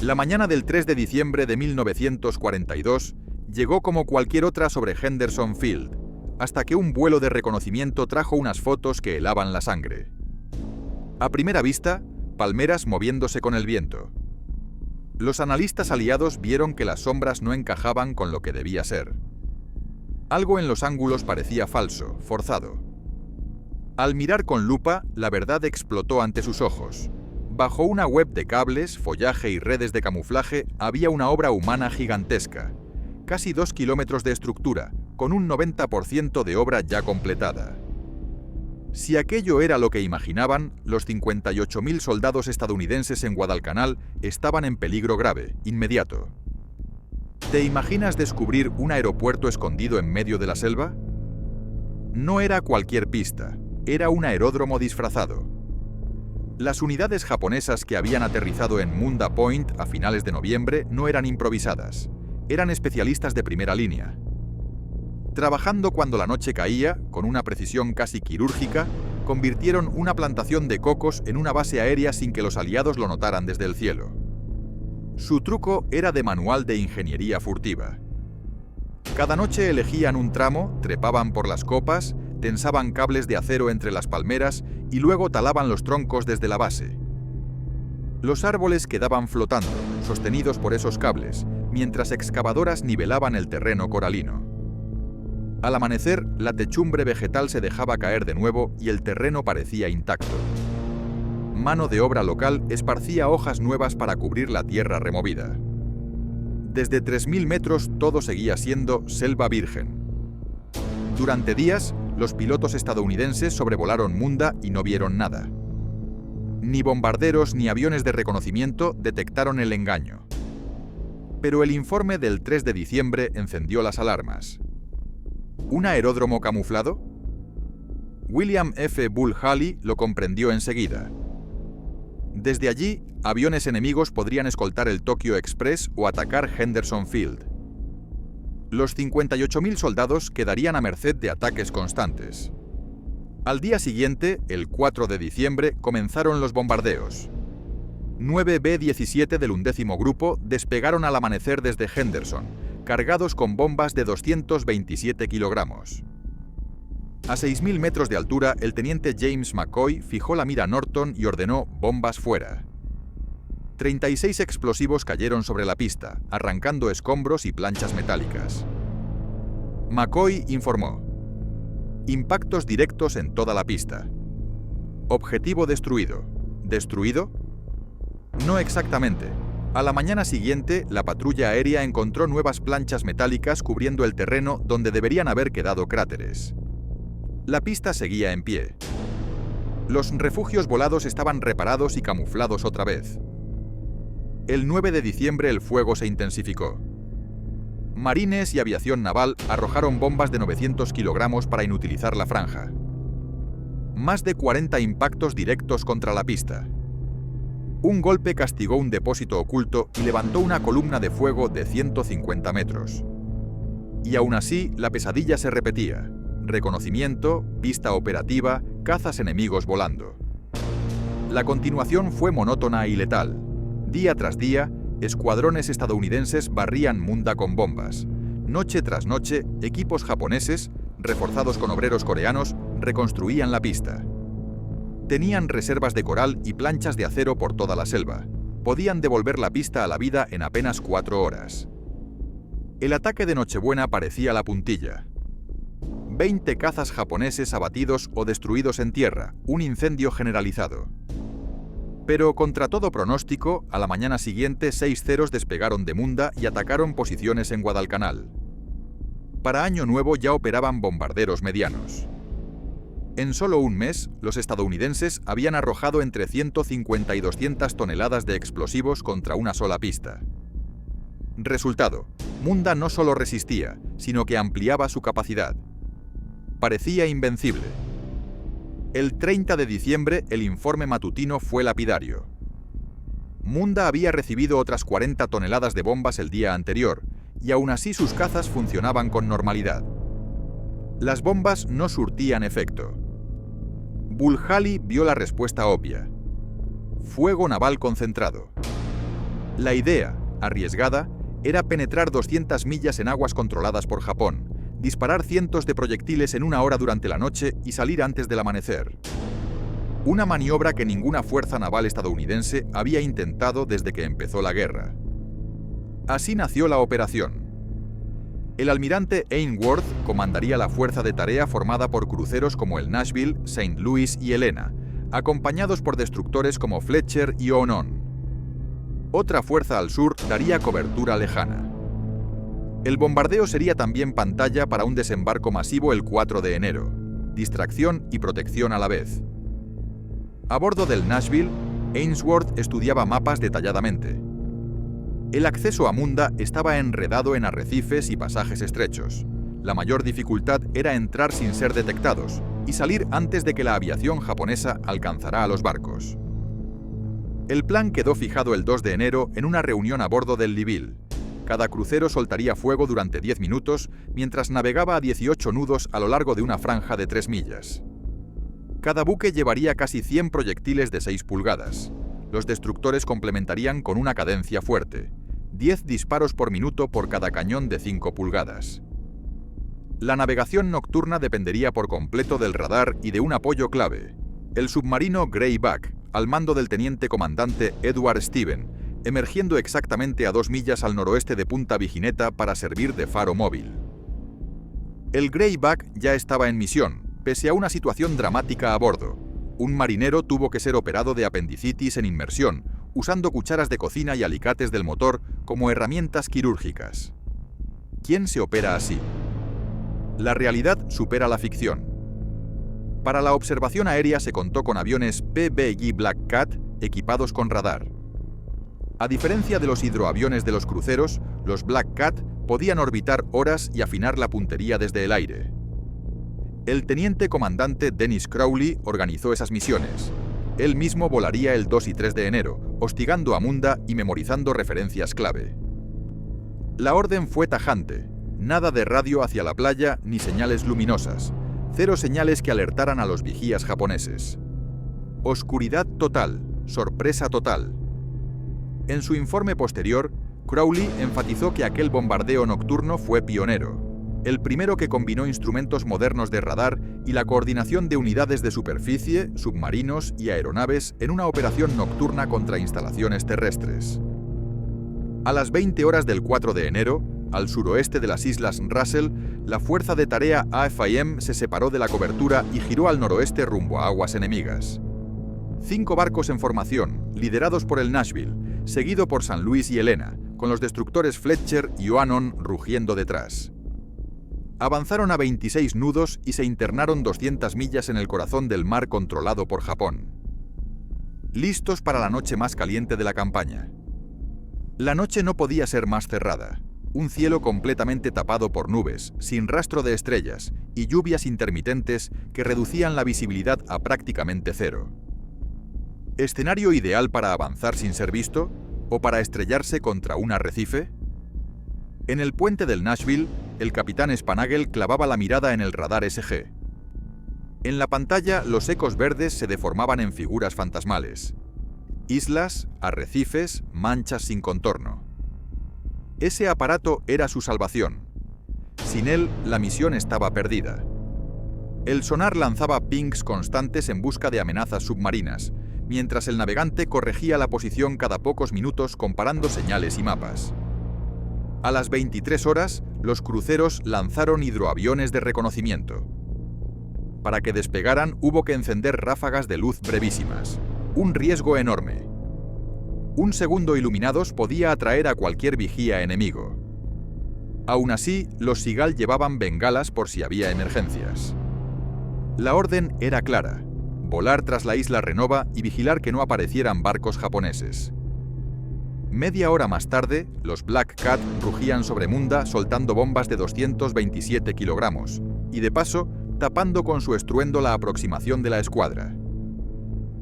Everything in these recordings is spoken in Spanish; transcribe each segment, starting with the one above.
La mañana del 3 de diciembre de 1942 llegó como cualquier otra sobre Henderson Field, hasta que un vuelo de reconocimiento trajo unas fotos que helaban la sangre. A primera vista, palmeras moviéndose con el viento. Los analistas aliados vieron que las sombras no encajaban con lo que debía ser. Algo en los ángulos parecía falso, forzado. Al mirar con lupa, la verdad explotó ante sus ojos. Bajo una web de cables, follaje y redes de camuflaje había una obra humana gigantesca, casi 2 kilómetros de estructura, con un 90% de obra ya completada. Si aquello era lo que imaginaban, los 58.000 soldados estadounidenses en Guadalcanal estaban en peligro grave, inmediato. ¿Te imaginas descubrir un aeropuerto escondido en medio de la selva? No era cualquier pista, era un aeródromo disfrazado. Las unidades japonesas que habían aterrizado en Munda Point a finales de noviembre no eran improvisadas, eran especialistas de primera línea. Trabajando cuando la noche caía, con una precisión casi quirúrgica, convirtieron una plantación de cocos en una base aérea sin que los aliados lo notaran desde el cielo. Su truco era de manual de ingeniería furtiva. Cada noche elegían un tramo, trepaban por las copas, tensaban cables de acero entre las palmeras y luego talaban los troncos desde la base. Los árboles quedaban flotando, sostenidos por esos cables, mientras excavadoras nivelaban el terreno coralino. Al amanecer, la techumbre vegetal se dejaba caer de nuevo y el terreno parecía intacto. Mano de obra local esparcía hojas nuevas para cubrir la tierra removida. Desde 3.000 metros todo seguía siendo selva virgen. Durante días, los pilotos estadounidenses sobrevolaron Munda y no vieron nada. Ni bombarderos ni aviones de reconocimiento detectaron el engaño. Pero el informe del 3 de diciembre encendió las alarmas. ¿Un aeródromo camuflado? William F. Bull Haley lo comprendió enseguida. Desde allí, aviones enemigos podrían escoltar el Tokyo Express o atacar Henderson Field. Los 58.000 soldados quedarían a merced de ataques constantes. Al día siguiente, el 4 de diciembre, comenzaron los bombardeos. 9 B-17 del 11º Grupo despegaron al amanecer desde Henderson, cargados con bombas de 227 kilogramos. A 6.000 metros de altura, el teniente James McCoy fijó la mira a Norton y ordenó bombas fuera. 36 explosivos cayeron sobre la pista, arrancando escombros y planchas metálicas. McCoy informó: impactos directos en toda la pista. Objetivo destruido. ¿Destruido? No exactamente. A la mañana siguiente, la patrulla aérea encontró nuevas planchas metálicas cubriendo el terreno donde deberían haber quedado cráteres. La pista seguía en pie. Los refugios volados estaban reparados y camuflados otra vez. El 9 de diciembre el fuego se intensificó. Marines y aviación naval arrojaron bombas de 900 kilogramos para inutilizar la franja. Más de 40 impactos directos contra la pista. Un golpe castigó un depósito oculto y levantó una columna de fuego de 150 metros. Y aún así, la pesadilla se repetía. Reconocimiento, pista operativa, cazas enemigos volando. La continuación fue monótona y letal. Día tras día, escuadrones estadounidenses barrían Munda con bombas. Noche tras noche, equipos japoneses, reforzados con obreros coreanos, reconstruían la pista. Tenían reservas de coral y planchas de acero por toda la selva. Podían devolver la pista a la vida en apenas 4 horas. El ataque de Nochebuena parecía la puntilla. 20 cazas japoneses abatidos o destruidos en tierra, un incendio generalizado. Pero contra todo pronóstico, a la mañana siguiente 6 Ceros despegaron de Munda y atacaron posiciones en Guadalcanal. Para Año Nuevo ya operaban bombarderos medianos. En solo un mes, los estadounidenses habían arrojado entre 150 y 200 toneladas de explosivos contra una sola pista. Resultado: Munda no solo resistía, sino que ampliaba su capacidad. Parecía invencible. El 30 de diciembre, el informe matutino fue lapidario. Munda había recibido otras 40 toneladas de bombas el día anterior, y aún así sus cazas funcionaban con normalidad. Las bombas no surtían efecto. Bull Haley vio la respuesta obvia: fuego naval concentrado. La idea, arriesgada, era penetrar 200 millas en aguas controladas por Japón, disparar cientos de proyectiles en 1 hora durante la noche y salir antes del amanecer. Una maniobra que ninguna fuerza naval estadounidense había intentado desde que empezó la guerra. Así nació la operación. El almirante Ainsworth comandaría la fuerza de tarea formada por cruceros como el Nashville, St. Louis y Helena, acompañados por destructores como Fletcher y Onon. Otra fuerza al sur daría cobertura lejana. El bombardeo sería también pantalla para un desembarco masivo el 4 de enero, distracción y protección a la vez. A bordo del Nashville, Ainsworth estudiaba mapas detalladamente. El acceso a Munda estaba enredado en arrecifes y pasajes estrechos. La mayor dificultad era entrar sin ser detectados y salir antes de que la aviación japonesa alcanzara a los barcos. El plan quedó fijado el 2 de enero en una reunión a bordo del Liville. Cada crucero soltaría fuego durante 10 minutos mientras navegaba a 18 nudos a lo largo de una franja de 3 millas. Cada buque llevaría casi 100 proyectiles de 6 pulgadas. Los destructores complementarían con una cadencia fuerte, 10 disparos por minuto por cada cañón de 5 pulgadas. La navegación nocturna dependería por completo del radar y de un apoyo clave, el submarino Greyback, al mando del teniente comandante Edward Stephen, emergiendo exactamente a 2 millas al noroeste de Punta Vigineta para servir de faro móvil. El Greyback ya estaba en misión, pese a una situación dramática a bordo. Un marinero tuvo que ser operado de apendicitis en inmersión, usando cucharas de cocina y alicates del motor como herramientas quirúrgicas. ¿Quién se opera así? La realidad supera la ficción. Para la observación aérea se contó con aviones PBJ Black Cat equipados con radar. A diferencia de los hidroaviones de los cruceros, los Black Cat podían orbitar horas y afinar la puntería desde el aire. El teniente comandante Dennis Crowley organizó esas misiones. Él mismo volaría el 2 y 3 de enero, hostigando a Munda y memorizando referencias clave. La orden fue tajante: nada de radio hacia la playa ni señales luminosas, 0 señales que alertaran a los vigías japoneses. Oscuridad total, sorpresa total. En su informe posterior, Crowley enfatizó que aquel bombardeo nocturno fue pionero, el primero que combinó instrumentos modernos de radar y la coordinación de unidades de superficie, submarinos y aeronaves en una operación nocturna contra instalaciones terrestres. A las 20 horas del 4 de enero, al suroeste de las islas Russell, la fuerza de tarea AFIM se separó de la cobertura y giró al noroeste rumbo a aguas enemigas. 5 barcos en formación, liderados por el Nashville, seguido por St. Louis y Helena, con los destructores Fletcher y Onon rugiendo detrás. Avanzaron a 26 nudos y se internaron 200 millas en el corazón del mar controlado por Japón. Listos para la noche más caliente de la campaña. La noche no podía ser más cerrada. Un cielo completamente tapado por nubes, sin rastro de estrellas, y lluvias intermitentes que reducían la visibilidad a prácticamente cero. ¿Escenario ideal para avanzar sin ser visto? ¿O para estrellarse contra un arrecife? En el puente del Nashville, el capitán Spanagel clavaba la mirada en el radar SG. En la pantalla, los ecos verdes se deformaban en figuras fantasmales. Islas, arrecifes, manchas sin contorno. Ese aparato era su salvación. Sin él, la misión estaba perdida. El sonar lanzaba pings constantes en busca de amenazas submarinas, mientras el navegante corregía la posición cada pocos minutos comparando señales y mapas. A las 23 horas, los cruceros lanzaron hidroaviones de reconocimiento. Para que despegaran, hubo que encender ráfagas de luz brevísimas. Un riesgo enorme. Un segundo iluminados podía atraer a cualquier vigía enemigo. Aún así, los Seagull llevaban bengalas por si había emergencias. La orden era clara: volar tras la isla Renova y vigilar que no aparecieran barcos japoneses. Media hora más tarde, los Black Cat rugían sobre Munda soltando bombas de 227 kilogramos, y de paso, tapando con su estruendo la aproximación de la escuadra.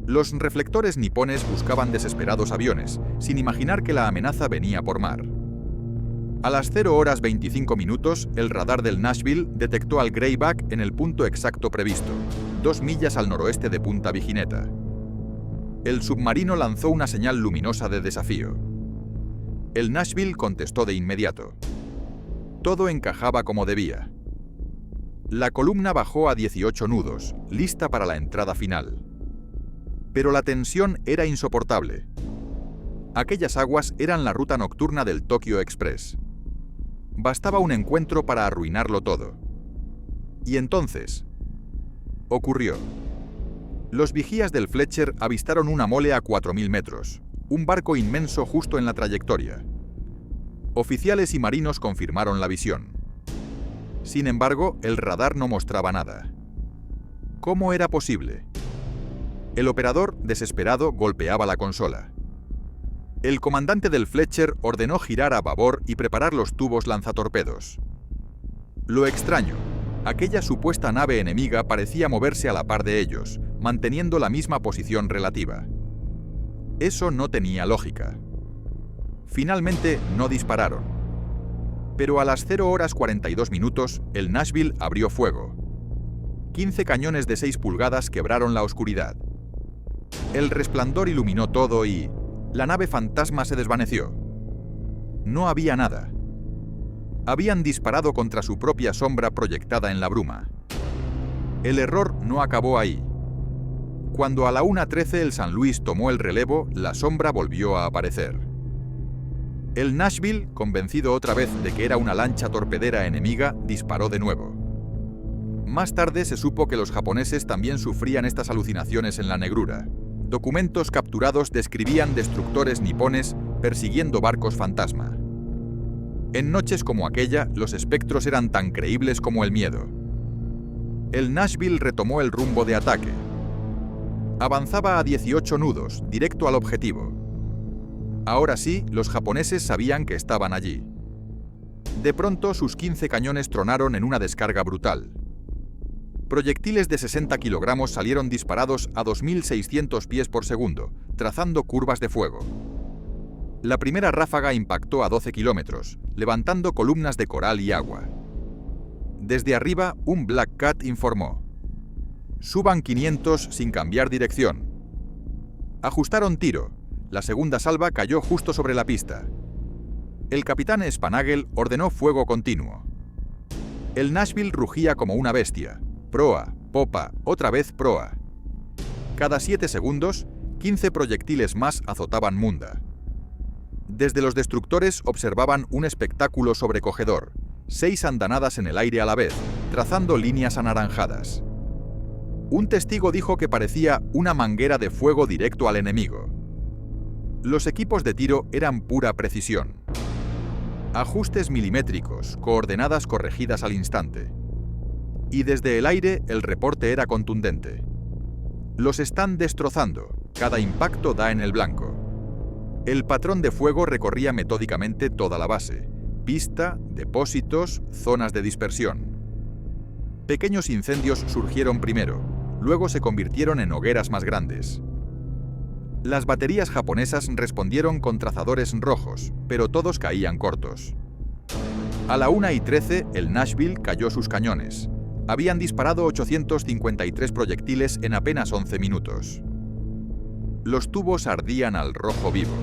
Los reflectores nipones buscaban desesperados aviones, sin imaginar que la amenaza venía por mar. A las 0 horas 25 minutos, el radar del Nashville detectó al Greyback en el punto exacto previsto, 2 millas al noroeste de Punta Vigineta. El submarino lanzó una señal luminosa de desafío. El Nashville contestó de inmediato. Todo encajaba como debía. La columna bajó a 18 nudos, lista para la entrada final. Pero la tensión era insoportable. Aquellas aguas eran la ruta nocturna del Tokyo Express. Bastaba un encuentro para arruinarlo todo. Y entonces, ocurrió. Los vigías del Fletcher avistaron una mole a 4.000 metros, un barco inmenso justo en la trayectoria. Oficiales y marinos confirmaron la visión. Sin embargo, el radar no mostraba nada. ¿Cómo era posible? El operador, desesperado, golpeaba la consola. El comandante del Fletcher ordenó girar a babor y preparar los tubos lanzatorpedos. Lo extraño, aquella supuesta nave enemiga parecía moverse a la par de ellos, manteniendo la misma posición relativa. Eso no tenía lógica. Finalmente no dispararon. Pero a las 0:42, el Nashville abrió fuego. 15 cañones de 6 pulgadas quebraron la oscuridad. El resplandor iluminó todo y la nave fantasma se desvaneció. No había nada. Habían disparado contra su propia sombra proyectada en la bruma. El error no acabó ahí. Cuando a la 1:13 el San Luis tomó el relevo, la sombra volvió a aparecer. El Nashville, convencido otra vez de que era una lancha torpedera enemiga, disparó de nuevo. Más tarde se supo que los japoneses también sufrían estas alucinaciones en la negrura. Documentos capturados describían destructores nipones persiguiendo barcos fantasma. En noches como aquella, los espectros eran tan creíbles como el miedo. El Nashville retomó el rumbo de ataque. Avanzaba a 18 nudos, directo al objetivo. Ahora sí, los japoneses sabían que estaban allí. De pronto, sus 15 cañones tronaron en una descarga brutal. Proyectiles de 60 kilogramos salieron disparados a 2.600 pies por segundo, trazando curvas de fuego. La primera ráfaga impactó a 12 kilómetros, levantando columnas de coral y agua. Desde arriba, un Black Cat informó: «Suban 500 sin cambiar dirección». Ajustaron tiro. La segunda salva cayó justo sobre la pista. El capitán Spanagel ordenó fuego continuo. El Nashville rugía como una bestia. Proa, popa, otra vez proa. Cada 7 segundos, 15 proyectiles más azotaban Munda. Desde los destructores observaban un espectáculo sobrecogedor. 6 andanadas en el aire a la vez, trazando líneas anaranjadas. Un testigo dijo que parecía una manguera de fuego directo al enemigo. Los equipos de tiro eran pura precisión. Ajustes milimétricos, coordenadas corregidas al instante. Y desde el aire el reporte era contundente. Los están destrozando, cada impacto da en el blanco. El patrón de fuego recorría metódicamente toda la base, pista, depósitos, zonas de dispersión. Pequeños incendios surgieron primero, luego se convirtieron en hogueras más grandes. Las baterías japonesas respondieron con trazadores rojos, pero todos caían cortos. A la 1:13, el Nashville cayó sus cañones. Habían disparado 853 proyectiles en apenas 11 minutos. Los tubos ardían al rojo vivo.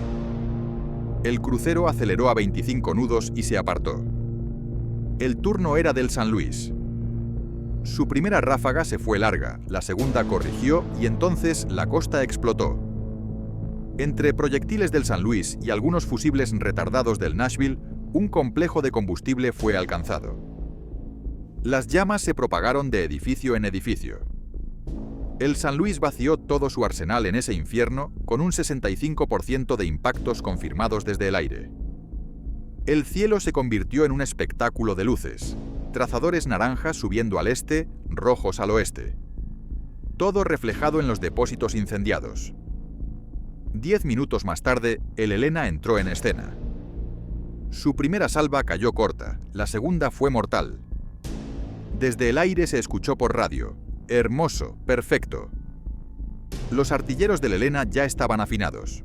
El crucero aceleró a 25 nudos y se apartó. El turno era del San Luis. Su primera ráfaga se fue larga, la segunda corrigió y entonces la costa explotó. Entre proyectiles del San Luis y algunos fusibles retardados del Nashville, un complejo de combustible fue alcanzado. Las llamas se propagaron de edificio en edificio. El San Luis vació todo su arsenal en ese infierno con un 65% de impactos confirmados desde el aire. El cielo se convirtió en un espectáculo de luces, trazadores naranjas subiendo al este, rojos al oeste. Todo reflejado en los depósitos incendiados. 10 minutos más tarde, el Helena entró en escena. Su primera salva cayó corta, la segunda fue mortal. Desde el aire se escuchó por radio: «Hermoso, perfecto». Los artilleros del Helena ya estaban afinados.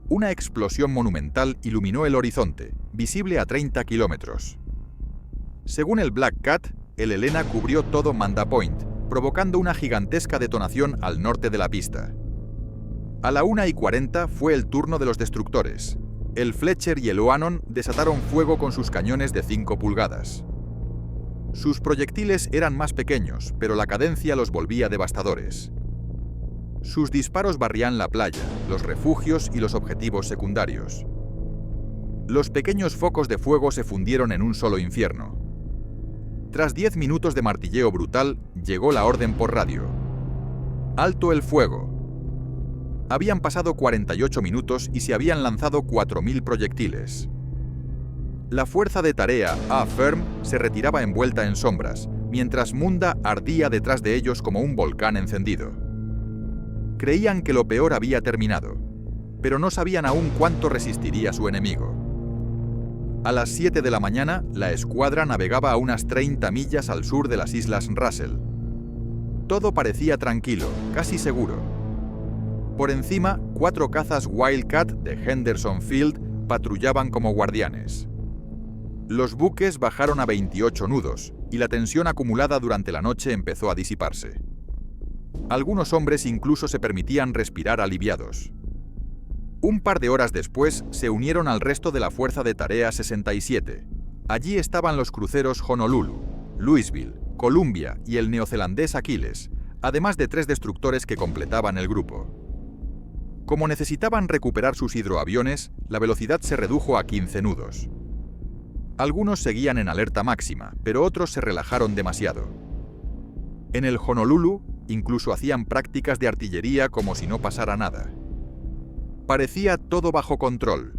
Una explosión monumental iluminó el horizonte, visible a 30 kilómetros. Según el Black Cat, el Helena cubrió todo Manda Point, provocando una gigantesca detonación al norte de la pista. A la 1:40 fue el turno de los destructores. El Fletcher y el Oanon desataron fuego con sus cañones de 5 pulgadas. Sus proyectiles eran más pequeños, pero la cadencia los volvía devastadores. Sus disparos barrían la playa, los refugios y los objetivos secundarios. Los pequeños focos de fuego se fundieron en un solo infierno. Tras 10 minutos de martilleo brutal, llegó la orden por radio. ¡Alto el fuego! Habían pasado 48 minutos y se habían lanzado 4.000 proyectiles. La fuerza de tarea A-Firm se retiraba envuelta en sombras, mientras Munda ardía detrás de ellos como un volcán encendido. Creían que lo peor había terminado, pero no sabían aún cuánto resistiría su enemigo. A las 7 de la mañana, la escuadra navegaba a unas 30 millas al sur de las Islas Russell. Todo parecía tranquilo, casi seguro. Por encima, 4 cazas Wildcat de Henderson Field patrullaban como guardianes. Los buques bajaron a 28 nudos, y la tensión acumulada durante la noche empezó a disiparse. Algunos hombres incluso se permitían respirar aliviados. Un par de horas después, se unieron al resto de la Fuerza de Tarea 67. Allí estaban los cruceros Honolulu, Louisville, Columbia y el neozelandés Achilles, además de 3 destructores que completaban el grupo. Como necesitaban recuperar sus hidroaviones, la velocidad se redujo a 15 nudos. Algunos seguían en alerta máxima, pero otros se relajaron demasiado. En el Honolulu, incluso hacían prácticas de artillería como si no pasara nada. Parecía todo bajo control.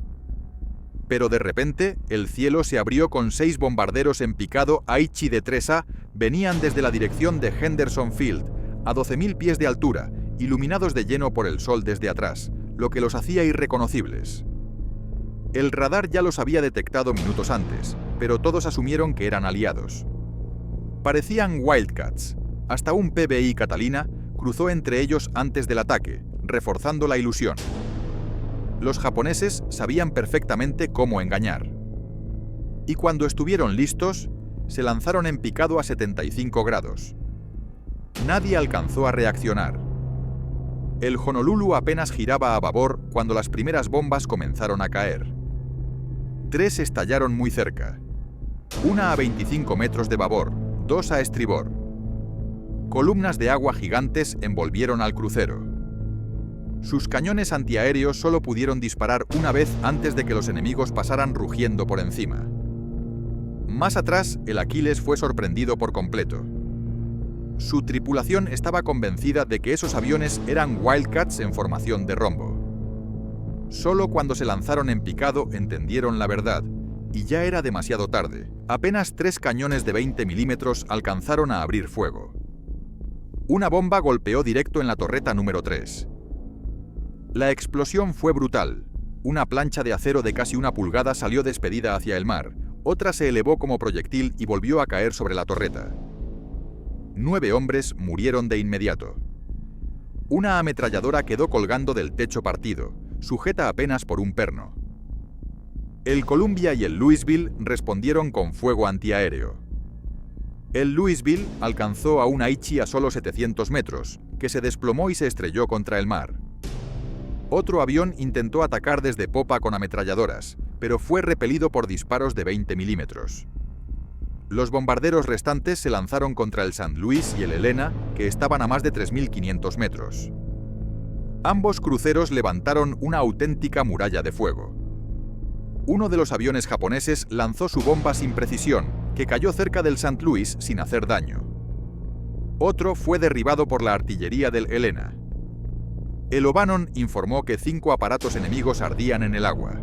Pero de repente, el cielo se abrió con 6 bombarderos en picado Aichi de 3A, venían desde la dirección de Henderson Field, a 12.000 pies de altura, iluminados de lleno por el sol desde atrás, lo que los hacía irreconocibles. El radar ya los había detectado minutos antes, pero todos asumieron que eran aliados. Parecían Wildcats. Hasta un PBI Catalina cruzó entre ellos antes del ataque, reforzando la ilusión. Los japoneses sabían perfectamente cómo engañar. Y cuando estuvieron listos, se lanzaron en picado a 75 grados. Nadie alcanzó a reaccionar. El Honolulu apenas giraba a babor cuando las primeras bombas comenzaron a caer. 3 estallaron muy cerca. Una a 25 metros de babor, 2 a estribor. Columnas de agua gigantes envolvieron al crucero. Sus cañones antiaéreos solo pudieron disparar una vez antes de que los enemigos pasaran rugiendo por encima. Más atrás, el Achilles fue sorprendido por completo. Su tripulación estaba convencida de que esos aviones eran Wildcats en formación de rombo. Solo cuando se lanzaron en picado entendieron la verdad, y ya era demasiado tarde. Apenas 3 cañones de 20 milímetros alcanzaron a abrir fuego. Una bomba golpeó directo en la torreta número 3. La explosión fue brutal. Una plancha de acero de casi 1 pulgada salió despedida hacia el mar, otra se elevó como proyectil y volvió a caer sobre la torreta. 9 hombres murieron de inmediato. Una ametralladora quedó colgando del techo partido, sujeta apenas por un perno. El Columbia y el Louisville respondieron con fuego antiaéreo. El Louisville alcanzó a un Aichi a solo 700 metros, que se desplomó y se estrelló contra el mar. Otro avión intentó atacar desde popa con ametralladoras, pero fue repelido por disparos de 20 milímetros. Los bombarderos restantes se lanzaron contra el St. Louis y el Helena, que estaban a más de 3.500 metros. Ambos cruceros levantaron una auténtica muralla de fuego. Uno de los aviones japoneses lanzó su bomba sin precisión, que cayó cerca del St. Louis sin hacer daño. Otro fue derribado por la artillería del Helena. El O'Bannon informó que 5 aparatos enemigos ardían en el agua.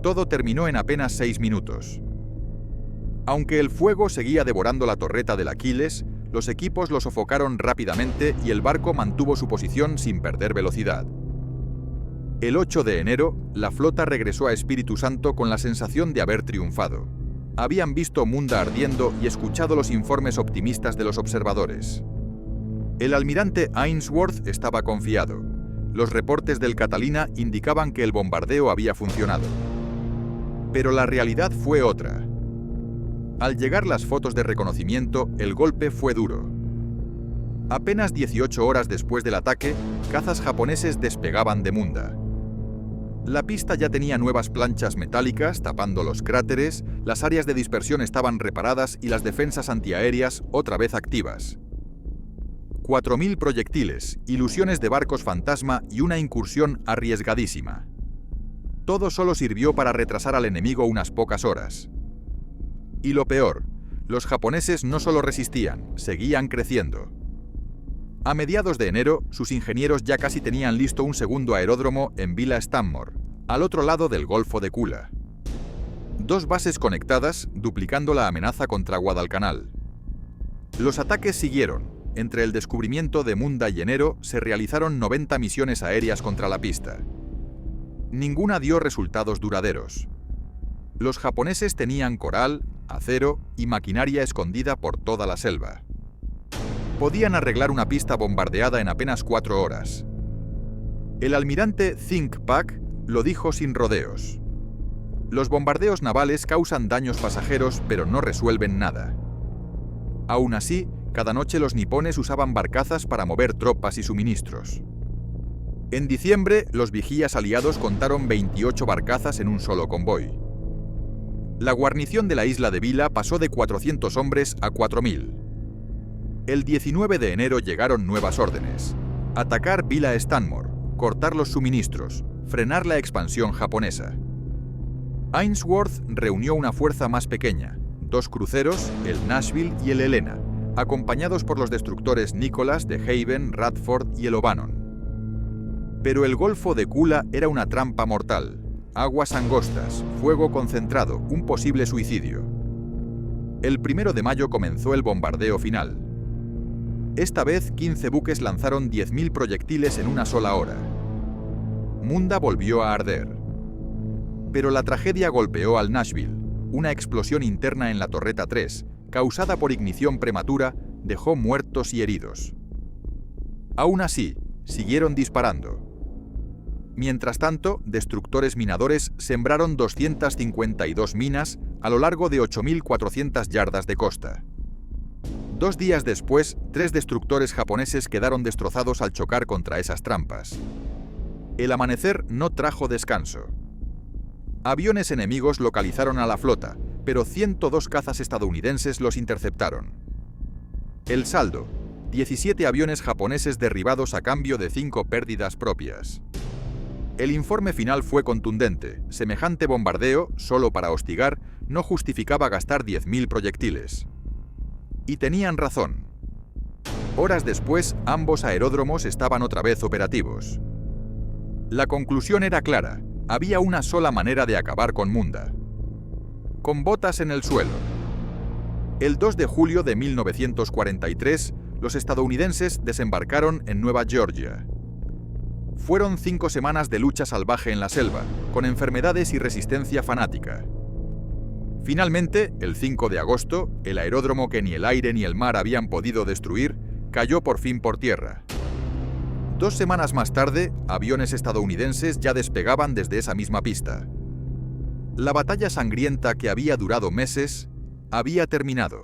Todo terminó en apenas 6 minutos. Aunque el fuego seguía devorando la torreta del Achilles, los equipos lo sofocaron rápidamente y el barco mantuvo su posición sin perder velocidad. El 8 de enero, la flota regresó a Espíritu Santo con la sensación de haber triunfado. Habían visto Munda ardiendo y escuchado los informes optimistas de los observadores. El almirante Ainsworth estaba confiado. Los reportes del Catalina indicaban que el bombardeo había funcionado. Pero la realidad fue otra. Al llegar las fotos de reconocimiento, el golpe fue duro. Apenas 18 horas después del ataque, cazas japoneses despegaban de Munda. La pista ya tenía nuevas planchas metálicas tapando los cráteres, las áreas de dispersión estaban reparadas y las defensas antiaéreas otra vez activas. 4.000 proyectiles, ilusiones de barcos fantasma y una incursión arriesgadísima. Todo solo sirvió para retrasar al enemigo unas pocas horas. Y lo peor, los japoneses no solo resistían, seguían creciendo. A mediados de enero, sus ingenieros ya casi tenían listo un segundo aeródromo en Villa Stanmore, al otro lado del Golfo de Kula. 2 bases conectadas, duplicando la amenaza contra Guadalcanal. Los ataques siguieron. Entre el descubrimiento de Munda y enero, se realizaron 90 misiones aéreas contra la pista. Ninguna dio resultados duraderos. Los japoneses tenían coral, acero y maquinaria escondida por toda la selva. Podían arreglar una pista bombardeada en apenas 4 horas. El almirante Think-Pak lo dijo sin rodeos. Los bombardeos navales causan daños pasajeros, pero no resuelven nada. Aún así, cada noche los nipones usaban barcazas para mover tropas y suministros. En diciembre, los vigías aliados contaron 28 barcazas en un solo convoy. La guarnición de la isla de Vila pasó de 400 hombres a 4.000. El 19 de enero llegaron nuevas órdenes. Atacar Villa Stanmore, cortar los suministros, frenar la expansión japonesa. Ainsworth reunió una fuerza más pequeña, 2 cruceros, el Nashville y el Helena, acompañados por los destructores Nicholas, de Haven, Radford y el O'Bannon. Pero el Golfo de Kula era una trampa mortal. Aguas angostas, fuego concentrado, un posible suicidio. El 1 de mayo comenzó el bombardeo final. Esta vez 15 buques lanzaron 10.000 proyectiles en una sola hora. Munda volvió a arder. Pero la tragedia golpeó al Nashville. Una explosión interna en la torreta 3, causada por ignición prematura, dejó muertos y heridos. Aún así, siguieron disparando. Mientras tanto, destructores minadores sembraron 252 minas a lo largo de 8.400 yardas de costa. 2 días después, 3 destructores japoneses quedaron destrozados al chocar contra esas trampas. El amanecer no trajo descanso. Aviones enemigos localizaron a la flota, pero 102 cazas estadounidenses los interceptaron. El saldo: 17 aviones japoneses derribados a cambio de 5 pérdidas propias. El informe final fue contundente. Semejante bombardeo, solo para hostigar, no justificaba gastar 10.000 proyectiles. Y tenían razón. Horas después, ambos aeródromos estaban otra vez operativos. La conclusión era clara: había una sola manera de acabar con Munda. Con botas en el suelo. El 2 de julio de 1943, los estadounidenses desembarcaron en Nueva Georgia. Fueron 5 semanas de lucha salvaje en la selva, con enfermedades y resistencia fanática. Finalmente, el 5 de agosto, el aeródromo que ni el aire ni el mar habían podido destruir, cayó por fin por tierra. 2 semanas más tarde, aviones estadounidenses ya despegaban desde esa misma pista. La batalla sangrienta que había durado meses había terminado.